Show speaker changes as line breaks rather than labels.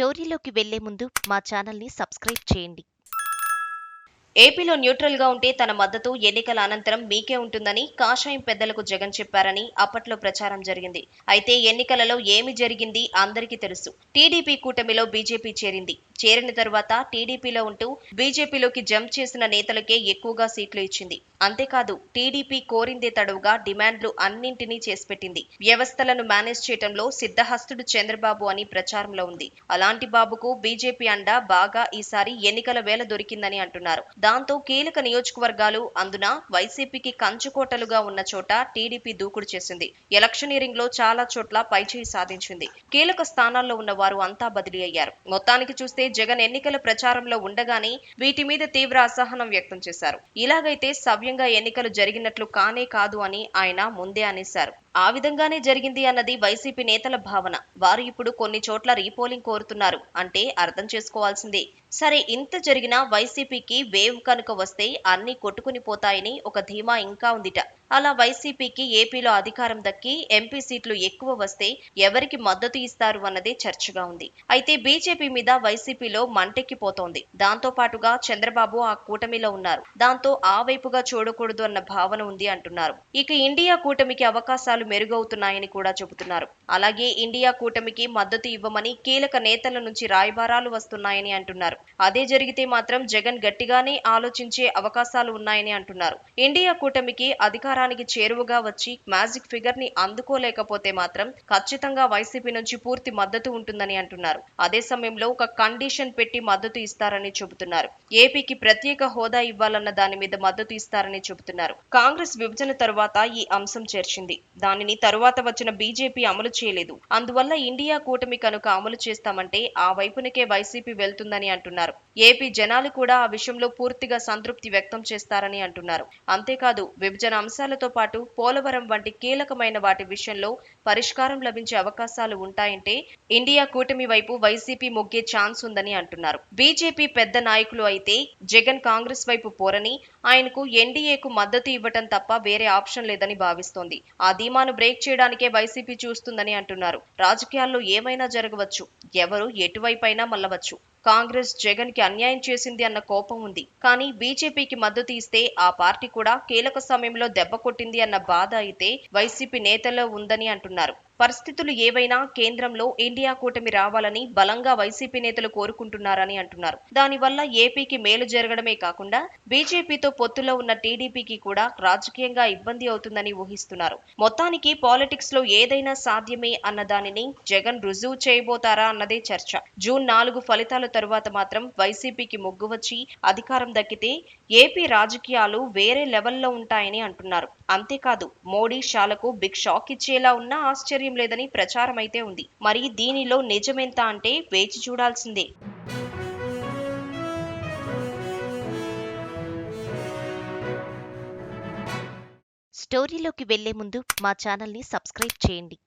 స్టోరీలోకి వెళ్లే ముందు మా ఛానల్ని సబ్స్క్రైబ్ చేయండి.
ఏపీలో న్యూట్రల్ గా ఉంటే తన మద్దతు ఎన్నికల అనంతరం మీకే ఉంటుందని కాషాయం పెద్దలకు జగన్ చెప్పారని అప్పట్లో ప్రచారం జరిగింది. అయితే ఎన్నికలలో ఏమి జరిగింది అందరికీ తెలుసు. టీడీపీ కూటమిలో బీజేపీ చేరింది. చేరిన తరువాత టీడీపీలో ఉంటూ బీజేపీలోకి జంప్ చేసిన నేతలకే ఎక్కువగా సీట్లు ఇచ్చింది. అంతేకాదు టీడీపీ కోరిందే తడవుగా డిమాండ్లు అన్నింటినీ చేసిపెట్టింది. వ్యవస్థలను మేనేజ్ చేయటంలో సిద్ధహస్తుడు చంద్రబాబు అని ప్రచారంలో ఉంది. అలాంటి బాబుకు బీజేపీ అండ బాగా ఈసారి ఎన్నికల వేళ దొరికిందని అంటున్నారు. దాంతో కీలక నియోజకవర్గాలు అందున వైసీపీకి కంచుకోటలుగా ఉన్న చోట టీడీపీ దూకుడు చేసింది. ఎలక్షనీరింగ్ లో చాలా చోట్ల పైచేయి సాధించింది. కీలక స్థానాల్లో ఉన్న వారు అంతా బదిలీ అయ్యారు. మొత్తానికి చూస్తే జగన్ ఎన్నికల ప్రచారంలో ఉండగానే వీటి మీద తీవ్ర అసహనం వ్యక్తం చేశారు. ఇలాగైతే సవ్యంగా ఎన్నికలు జరిగినట్లు కానే కాదు అని ఆయన ముందే అనేశారు. ఆ విధంగానే జరిగింది అన్నది వైసీపీ నేతల భావన. వారు ఇప్పుడు కొన్ని చోట్ల రీపోలింగ్ కోరుతున్నారు అంటే అర్థం చేసుకోవాల్సిందే. సరే, ఇంత జరిగినా వైసీపీకి వేవ్ కనుక వస్తే అన్ని కొట్టుకుని పోతాయని ఒక ధీమా ఇంకా ఉందిట. అలా వైసీపీకి ఏపీలో అధికారం దక్కి ఎంపీ సీట్లు ఎక్కువ వస్తే ఎవరికి మద్దతు ఇస్తారు అన్నదే చర్చగా ఉంది. అయితే బీజేపీ మీద వైసీపీలో మంటెక్కిపోతోంది. దాంతో పాటుగా చంద్రబాబు ఆ కూటమిలో ఉన్నారు. దాంతో ఆ వైపుగా చూడకూడదు అన్న భావన ఉంది అంటున్నారు. ఇక ఇండియా కూటమికి అవకాశాలు మెరుగవుతున్నాయని కూడా చెబుతున్నారు. అలాగే ఇండియా కూటమికి మద్దతు ఇవ్వమని కీలక నేతల నుంచి రాయబారాలు వస్తున్నాయని అంటున్నారు. అదే జరిగితే మాత్రం జగన్ గట్టిగానే ఆలోచించే అవకాశాలు ఉన్నాయని అంటున్నారు. ఇండియా కూటమికి అధికారానికి చేరువగా వచ్చి మ్యాజిక్ ఫిగర్ ని అందుకోలేకపోతే మాత్రం ఖచ్చితంగా వైసీపీ నుంచి పూర్తి మద్దతు ఉంటుందని అంటున్నారు. అదే సమయంలో ఒక కండిషన్ పెట్టి మద్దతు ఇస్తారని చెబుతున్నారు. ఏపీకి ప్రత్యేక హోదా ఇవ్వాలన్న దాని మీద మద్దతు ఇస్తారని చెబుతున్నారు. కాంగ్రెస్ విభజన తరువాత ఈ అంశం చేర్చింది. దానిని తరువాత వచ్చిన బీజేపీ అమలు చేయలేదు. అందువల్ల ఇండియా కూటమి కనుక అమలు చేస్తామంటే ఆ వైపునకే వైసీపీ వెళ్తుందని అంటున్నారు. ఏపీ జనాలు కూడా ఆ విషయంలో పూర్తిగా సంతృప్తి వ్యక్తం చేస్తారని అంటున్నారు. అంతేకాదు, విభజన అంశాలతో పాటు పోలవరం వంటి కీలకమైన వాటి విషయంలో పరిష్కారం లభించే అవకాశాలు ఉంటాయంటే ఇండియా కూటమి వైపు వైసీపీ మొగ్గే ఛాన్స్ ఉందని అంటున్నారు. బీజేపీ పెద్ద నాయకులు అయితే జగన్ కాంగ్రెస్ వైపు పోరని, ఆయనకు ఎన్డీఏకు మద్దతు ఇవ్వటం తప్ప వేరే ఆప్షన్ లేదని భావిస్తోంది. ఆ ధీమాను బ్రేక్ చేయడానికే వైసీపీ చూస్తుందని అంటున్నారు. రాజకీయాల్లో ఏమైనా జరగవచ్చు. ఎవరు ఎటువైపైనా మల్లవచ్చు. కాంగ్రెస్ జగన్ కి అన్యాయం చేసింది అన్న కోపం ఉంది. కానీ బీజేపీకి మద్దతు ఇస్తే ఆ పార్టీ కూడా కీలక సమయంలో దెబ్బ కొట్టింది అన్న బాధ అయితే వైసీపీ నేతల్లో ఉందని అంటున్నారు. పరిస్థితులు ఏవైనా కేంద్రంలో ఇండియా కూటమి రావాలని బలంగా వైసీపీ నేతలు కోరుకుంటున్నారని అంటున్నారు. దానివల్ల ఏపీకి మేలు జరగడమే కాకుండా బీజేపీతో పొత్తులో ఉన్న టీడీపీకి కూడా రాజకీయంగా ఇబ్బంది అవుతుందని ఊహిస్తున్నారు. మొత్తానికి పాలిటిక్స్ లో ఏదైనా సాధ్యమే అన్న దానిని జగన్ రుజువు చేయబోతారా అన్నదే చర్చ. జూన్ 4 ఫలితాల తరువాత మాత్రం వైసీపీకి మొగ్గు వచ్చి అధికారం దక్కితే ఏపీ రాజకీయాలు వేరే లెవెల్లో ఉంటాయని అంటున్నారు. అంతేకాదు, మోడీ షాలకు బిగ్ షాక్ ఇచ్చేలా ఉన్న ఆశ్చర్యం లేదని ప్రచారం అయితే ఉంది. మరి దీనిలో నిజమెంత అంటే వేచి చూడాల్సిందే.
స్టోరీలోకి వెళ్లే ముందు మా ఛానల్ని సబ్స్క్రైబ్ చేయండి.